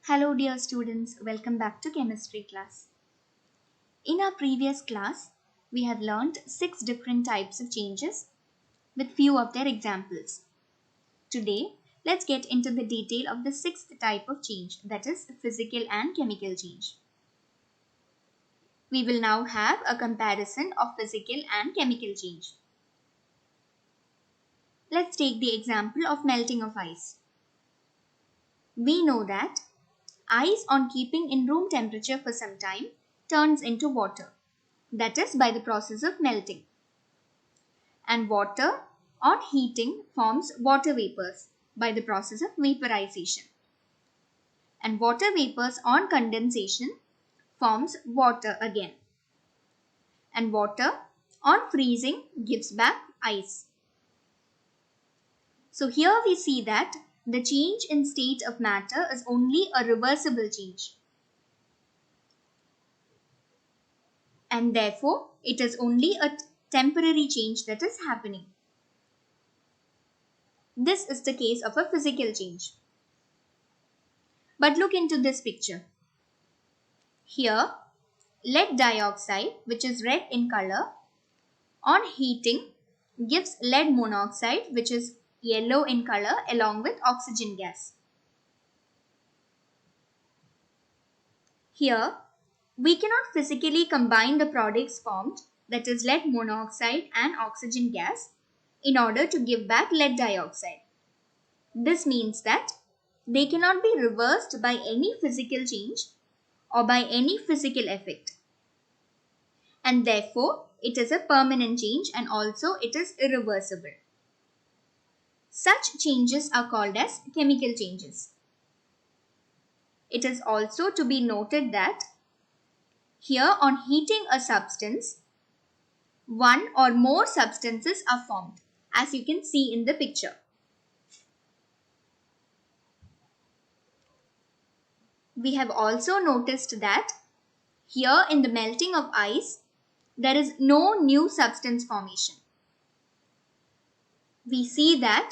Hello dear students, welcome back to chemistry class. In our previous class, we have learned 6 different types of changes with few of their examples. Today, let's get into the detail of the 6th type of change, that is physical and chemical change. We will now have a comparison of physical and chemical change. Let's take the example of melting of ice. We know that ice on keeping in room temperature for some time turns into water, that is by the process of melting. And water on heating forms water vapors by the process of vaporization. And water vapors on condensation forms water again. And water on freezing gives back ice. So here we see that the change in state of matter is only a reversible change. And therefore, it is only a temporary change that is happening. This is the case of a physical change. But look into this picture. Here, lead dioxide, which is red in color, on heating gives lead monoxide, which is yellow in color, along with oxygen gas. Here, we cannot physically combine the products formed, that is lead monoxide and oxygen gas, in order to give back lead dioxide. This means that they cannot be reversed by any physical change or by any physical effect. And therefore, it is a permanent change and also it is irreversible. Such changes are called as chemical changes. It is also to be noted that here on heating a substance, one or more substances are formed, as you can see in the picture. We have also noticed that here in the melting of ice, there is no new substance formation. We see that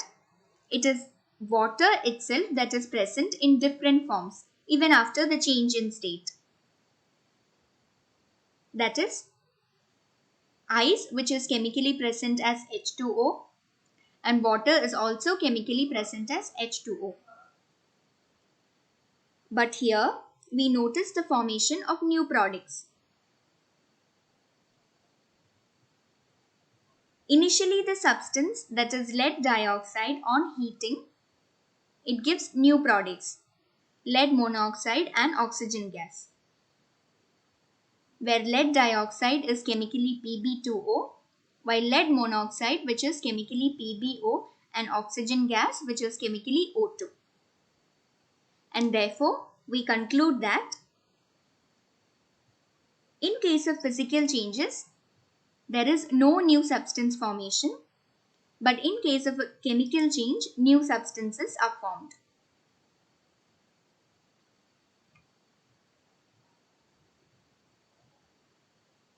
it is water itself that is present in different forms even after the change in state. That is, ice, which is chemically present as H2O, and water is also chemically present as H2O. But here we notice the formation of new products. Initially, the substance, that is lead dioxide, on heating, it gives new products, lead monoxide and oxygen gas, where lead dioxide is chemically Pb2O, while lead monoxide, which is chemically PbO, and oxygen gas, which is chemically O2. And therefore, we conclude that in case of physical changes, there is no new substance formation, but in case of a chemical change, new substances are formed.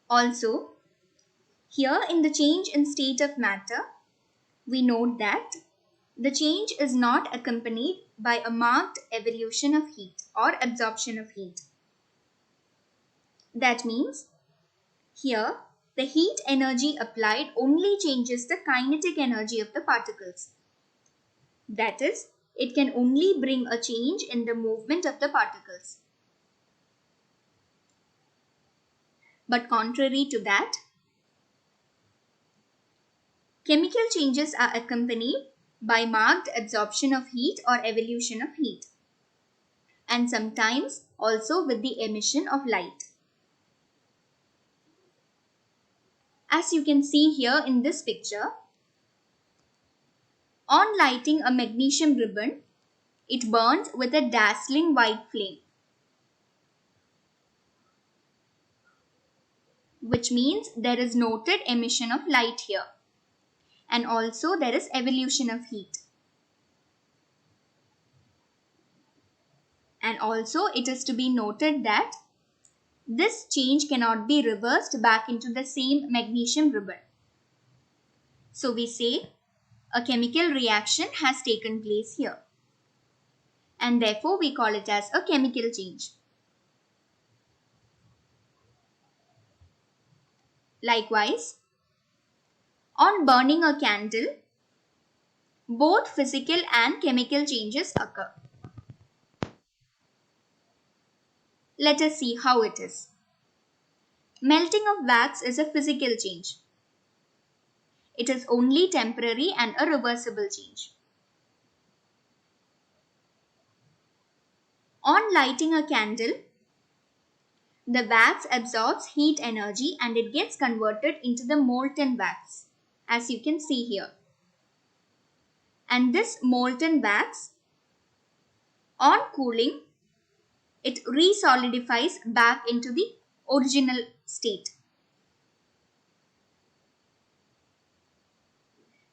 Also, here in the change in state of matter, we note that the change is not accompanied by a marked evolution of heat or absorption of heat. That means here the heat energy applied only changes the kinetic energy of the particles. That is, it can only bring a change in the movement of the particles. But contrary to that, chemical changes are accompanied by marked absorption of heat or evolution of heat, and sometimes also with the emission of light. As you can see here in this picture, on lighting a magnesium ribbon, it burns with a dazzling white flame, which means there is noted emission of light here, and also there is evolution of heat. And also it is to be noted that this change cannot be reversed back into the same magnesium ribbon. So we say a chemical reaction has taken place here. and therefore we call it as a chemical change. Likewise, on burning a candle, both physical and chemical changes occur. Let us see how it is. Melting of wax is a physical change. It is only temporary and a reversible change. On lighting a candle, the wax absorbs heat energy and it gets converted into the molten wax, as you can see here. And this molten wax, on cooling, it resolidifies back into the original state.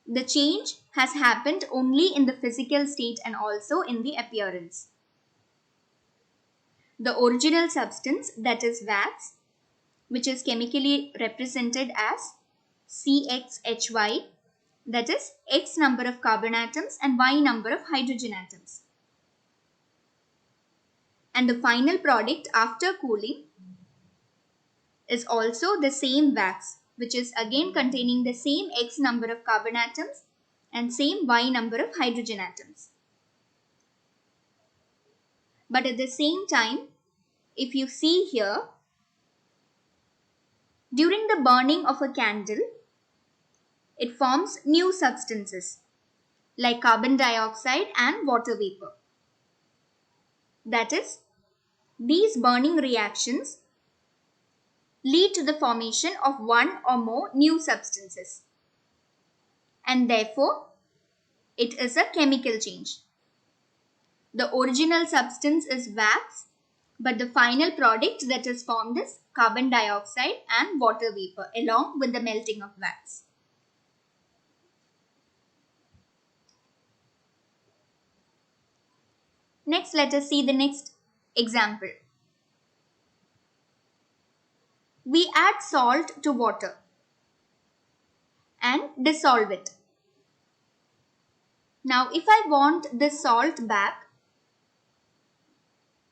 The change has happened only in the physical state and also in the appearance. The original substance, that is wax, which is chemically represented as CXHY, that is X number of carbon atoms and Y number of hydrogen atoms. And the final product after cooling is also the same wax, which is again containing the same X number of carbon atoms and same Y number of hydrogen atoms. But at the same time, if you see here, during the burning of a candle, it forms new substances like carbon dioxide and water vapor. That is, these burning reactions lead to the formation of one or more new substances, and therefore it is a chemical change. The original substance is wax, but the final product that is formed is carbon dioxide and water vapor along with the melting of wax. Next, let us see the next example. We add salt to water and dissolve it. Now, if I want this salt back,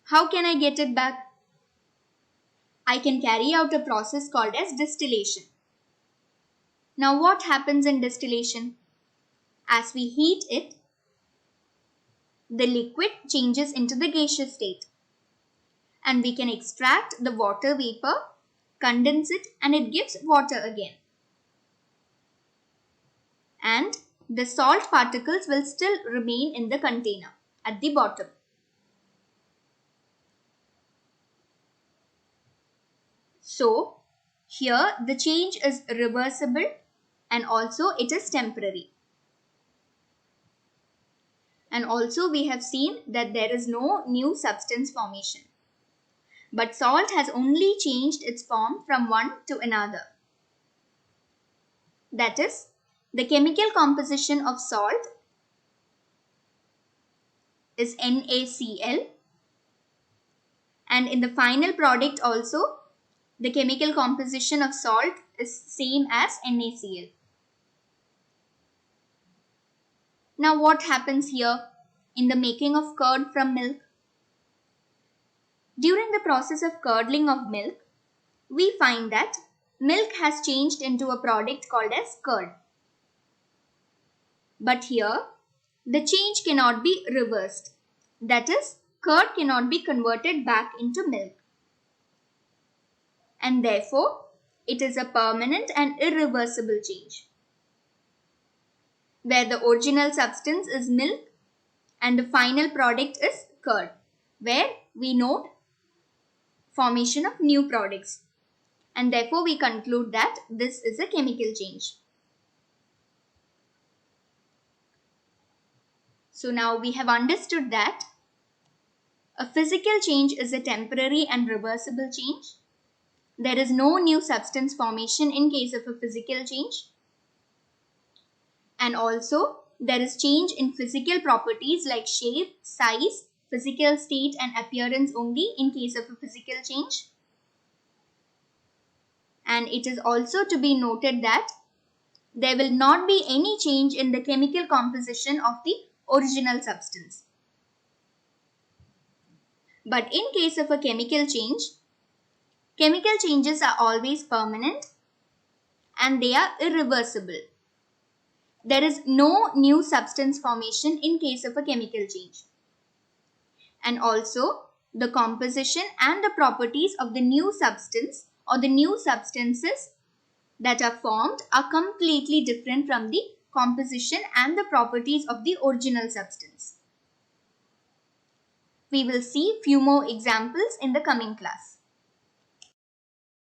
how can I get it back? I can carry out a process called as distillation. Now, what happens in distillation? As we heat it, the liquid changes into the gaseous state, and we can extract the water vapor, condense it, and it gives water again. And the salt particles will still remain in the container at the bottom. So, here the change is reversible and also it is temporary. And also we have seen that there is no new substance formation. But salt has only changed its form from one to another. That is, the chemical composition of salt is NaCl, and in the final product also the chemical composition of salt is same as NaCl. Now what happens here in the making of curd from milk? During the process of curdling of milk, we find that milk has changed into a product called as curd. But here, the change cannot be reversed. That is, curd cannot be converted back into milk. And therefore, it is a permanent and irreversible change, where the original substance is milk and the final product is curd, where we note formation of new products. And therefore, we conclude that this is a chemical change. So now we have understood that a physical change is a temporary and reversible change. There is no new substance formation in case of a physical change. And also, there is change in physical properties like shape, size, physical state and appearance only in case of a physical change. And it is also to be noted that there will not be any change in the chemical composition of the original substance. But in case of a chemical change, chemical changes are always permanent and they are irreversible. There is no new substance formation in case of a chemical change. And also, the composition and the properties of the new substance or the new substances that are formed are completely different from the composition and the properties of the original substance. We will see few more examples in the coming class.